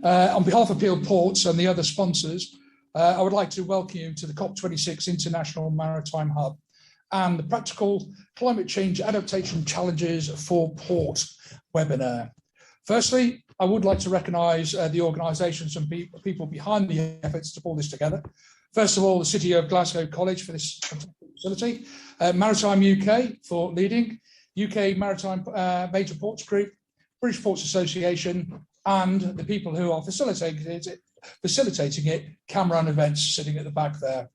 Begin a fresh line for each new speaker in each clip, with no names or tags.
On behalf of Peel Ports and the other sponsors, I would like to welcome you to the COP26 International Maritime Hub and the Practical Climate Change Adaptation Challenges for Port webinar. Firstly, I would like to recognise the organisations and people behind the efforts to pull this together. First of all, the City of Glasgow College for this facility, Maritime UK for leading, UK Maritime Major Ports Group, British Ports Association, and the people who are facilitating it, Cameron Events sitting at the back there.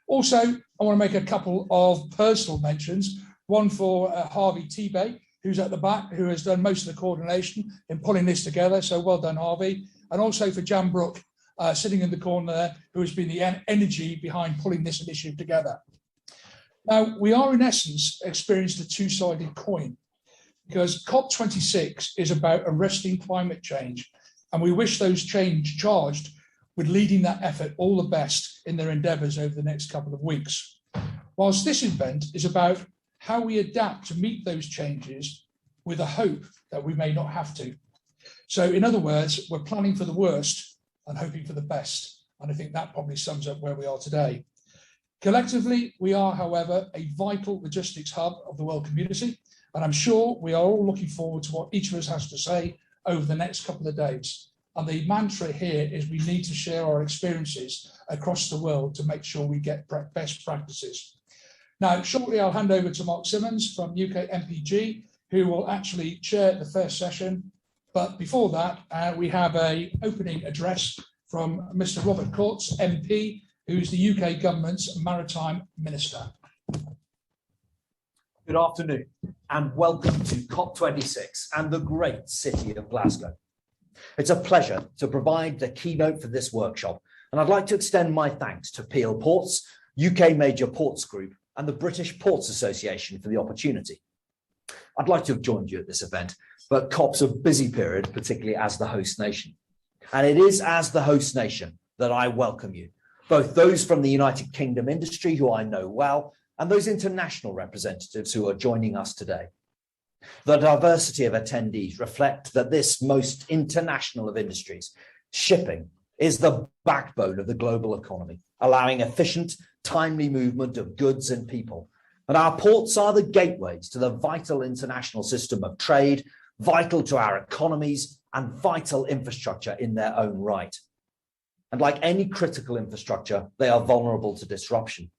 Also, I want to make a couple of personal mentions, one for Harvey Tebay, who's at the back, who has done most of the coordination in pulling this together, so well done, Harvey, and also for Jan Brook, sitting in the corner there, who has been the energy behind pulling this initiative together. Now, we are in essence experiencing a two-sided coin, because COP26 is about arresting climate change, and we wish those charged with leading that effort all the best in their endeavours over the next couple of weeks. Whilst this event is about how we adapt to meet those changes with a hope that we may not have to. So in other words, we're planning for the worst and hoping for the best. And I think that probably sums up where we are today. Collectively, we are, however, a vital logistics hub of the world community. And I'm sure we are all looking forward to what each of us has to say over the next couple of days. And the mantra here is we need to share our experiences across the world to make sure we get best practices. Now, shortly, I'll hand over to Mark Simmons from UK MPG, who will actually chair the first session. But before that, we have an opening address from Mr. Robert Courts, MP, who's the UK government's Maritime Minister.
Good afternoon and welcome to COP26 and the great city of Glasgow. It's a pleasure to provide the keynote for this workshop, and I'd like to extend my thanks to Peel Ports, UK Major Ports Group, and the British Ports Association for the opportunity. I'd like to have joined you at this event, but COP's a busy period, particularly as the host nation. And it is as the host nation that I welcome you, both those from the United Kingdom industry who I know well, and those international representatives who are joining us today. The diversity of attendees reflect that this most international of industries, shipping, is the backbone of the global economy, allowing efficient, timely movement of goods and people. And our ports are the gateways to the vital international system of trade, vital to our economies, and vital infrastructure in their own right. And like any critical infrastructure, they are vulnerable to disruption.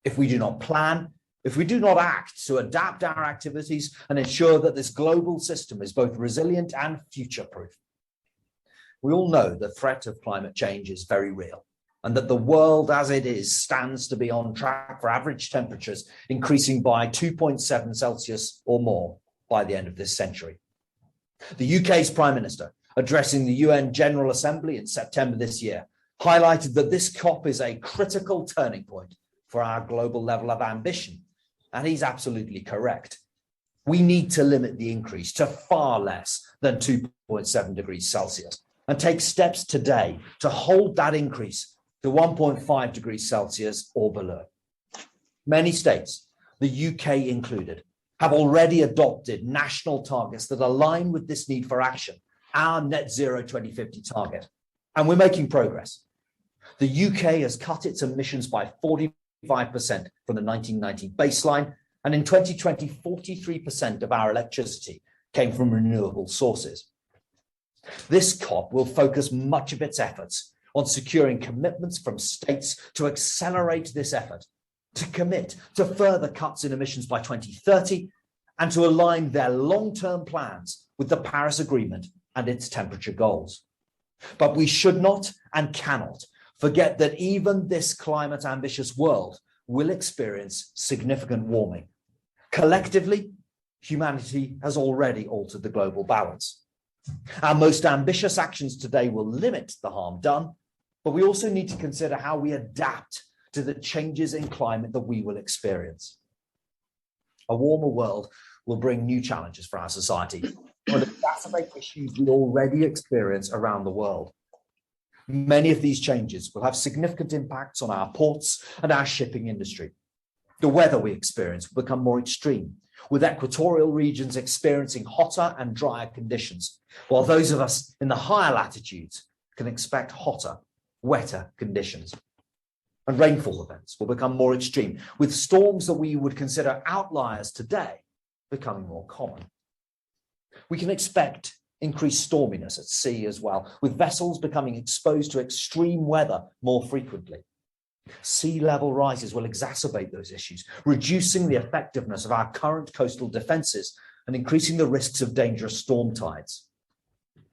If we do not plan, if we do not act to adapt our activities and ensure that this global system is both resilient and future-proof. We all know the threat of climate change is very real, and that the world as it is stands to be on track for average temperatures increasing by 2.7 Celsius or more by the end of this century. The UK's Prime Minister, addressing the UN General Assembly in September this year, highlighted that this COP is a critical turning point for our global level of ambition. And he's absolutely correct. We need to limit the increase to far less than 2.7 degrees Celsius and take steps today to hold that increase to 1.5 degrees Celsius or below. Many states, the UK included, have already adopted national targets that align with this need for action, our net zero 2050 target. And we're making progress. The UK has cut its emissions by 45% from the 1990 baseline, and in 2020, 43% of our electricity came from renewable sources. This COP will focus much of its efforts on securing commitments from states to accelerate this effort, to commit to further cuts in emissions by 2030, and to align their long-term plans with the Paris Agreement and its temperature goals. But we should not and cannot forget that even this climate ambitious world will experience significant warming. Collectively, humanity has already altered the global balance. Our most ambitious actions today will limit the harm done, but we also need to consider how we adapt to the changes in climate that we will experience. A warmer world will bring new challenges for our society, will exacerbate issues we already experience around the world. Many of these changes will have significant impacts on our ports and our shipping industry. The weather we experience will become more extreme, with equatorial regions experiencing hotter and drier conditions, while those of us in the higher latitudes can expect hotter, wetter conditions. And rainfall events will become more extreme, with storms that we would consider outliers today becoming more common. We can expect increased storminess at sea as well, with vessels becoming exposed to extreme weather more frequently. Sea level rises will exacerbate those issues, reducing the effectiveness of our current coastal defences and increasing the risks of dangerous storm tides.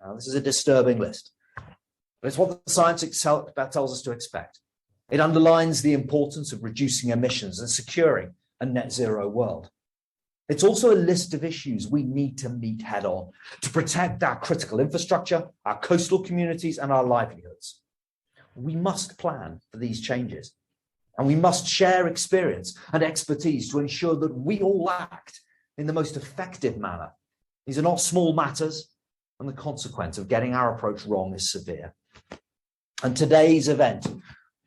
Now, this is a disturbing list, but it's what the science tells us to expect. It underlines the importance of reducing emissions and securing a net zero world. It's also a list of issues we need to meet head on to protect our critical infrastructure, our coastal communities, and our livelihoods. We must plan for these changes, and we must share experience and expertise to ensure that we all act in the most effective manner. These are not small matters, and the consequence of getting our approach wrong is severe. And today's event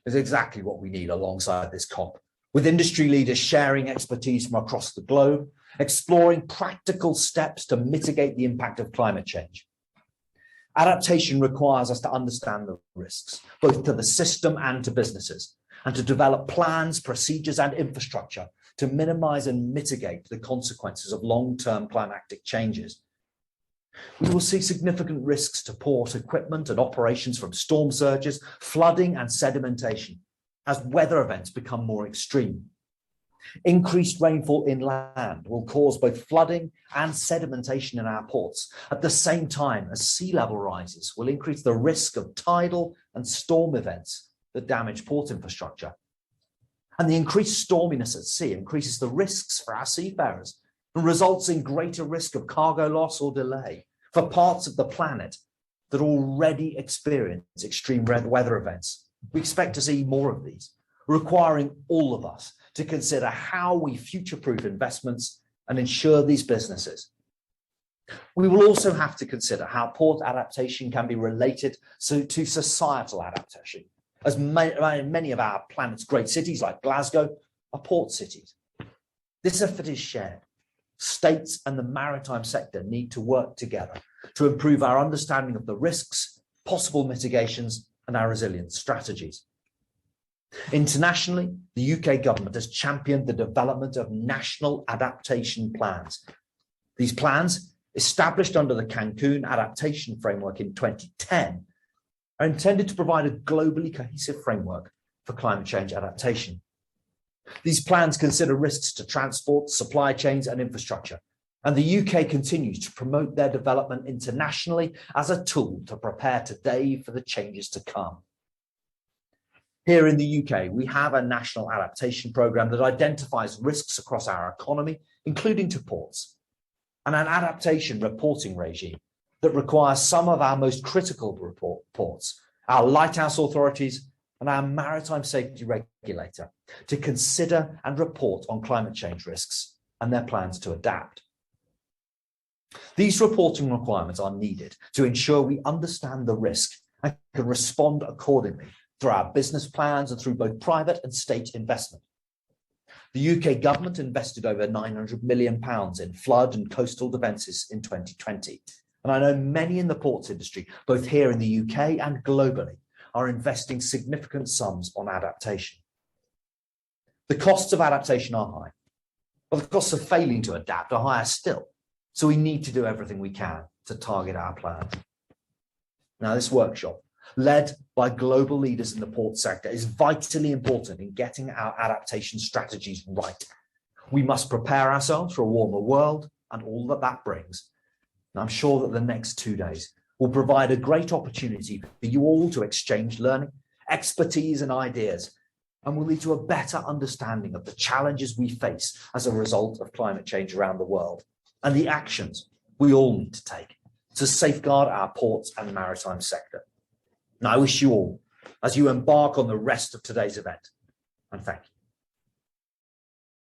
is exactly what we need alongside this COP, with industry leaders sharing expertise from across the globe, exploring practical steps to mitigate the impact of climate change. Adaptation requires us to understand the risks, both to the system and to businesses, and to develop plans, procedures, and infrastructure to minimize and mitigate the consequences of long-term climatic changes. We will see significant risks to port equipment and operations from storm surges, flooding, and sedimentation as weather events become more extreme. Increased rainfall inland will cause both flooding and sedimentation in our ports, at the same time as sea level rises will increase the risk of tidal and storm events that damage port infrastructure. And the increased storminess at sea increases the risks for our seafarers and results in greater risk of cargo loss or delay for parts of the planet that already experience extreme weather events. We expect to see more of these, requiring all of us to consider how we future-proof investments and ensure these businesses. We will also have to consider how port adaptation can be related to societal adaptation, as many of our planet's great cities like Glasgow are port cities. This effort is shared. States and the maritime sector need to work together to improve our understanding of the risks, possible mitigations, and our resilience strategies. Internationally, the UK government has championed the development of national adaptation plans. These plans, established under the Cancun Adaptation Framework in 2010, are intended to provide a globally cohesive framework for climate change adaptation. These plans consider risks to transport, supply chains, and infrastructure, and the UK continues to promote their development internationally as a tool to prepare today for the changes to come. Here in the UK, we have a national adaptation programme that identifies risks across our economy, including to ports, and an adaptation reporting regime that requires some of our most critical ports, our lighthouse authorities, and our maritime safety regulator to consider and report on climate change risks and their plans to adapt. These reporting requirements are needed to ensure we understand the risk and can respond accordingly through our business plans and through both private and state investment. The UK government invested over £900 million in flood and coastal defences in 2020. And I know many in the ports industry, both here in the UK and globally, are investing significant sums on adaptation. The costs of adaptation are high, but the costs of failing to adapt are higher still. So we need to do everything we can to target our plans. Now, this workshop, led by global leaders in the port sector, is vitally important in getting our adaptation strategies right. We must prepare ourselves for a warmer world and all that that brings. And I'm sure that the next 2 days will provide a great opportunity for you all to exchange learning, expertise, and ideas, and will lead to a better understanding of the challenges we face as a result of climate change around the world and the actions we all need to take to safeguard our ports and maritime sector. And I wish you all, as you embark on the rest of today's event, and thank you.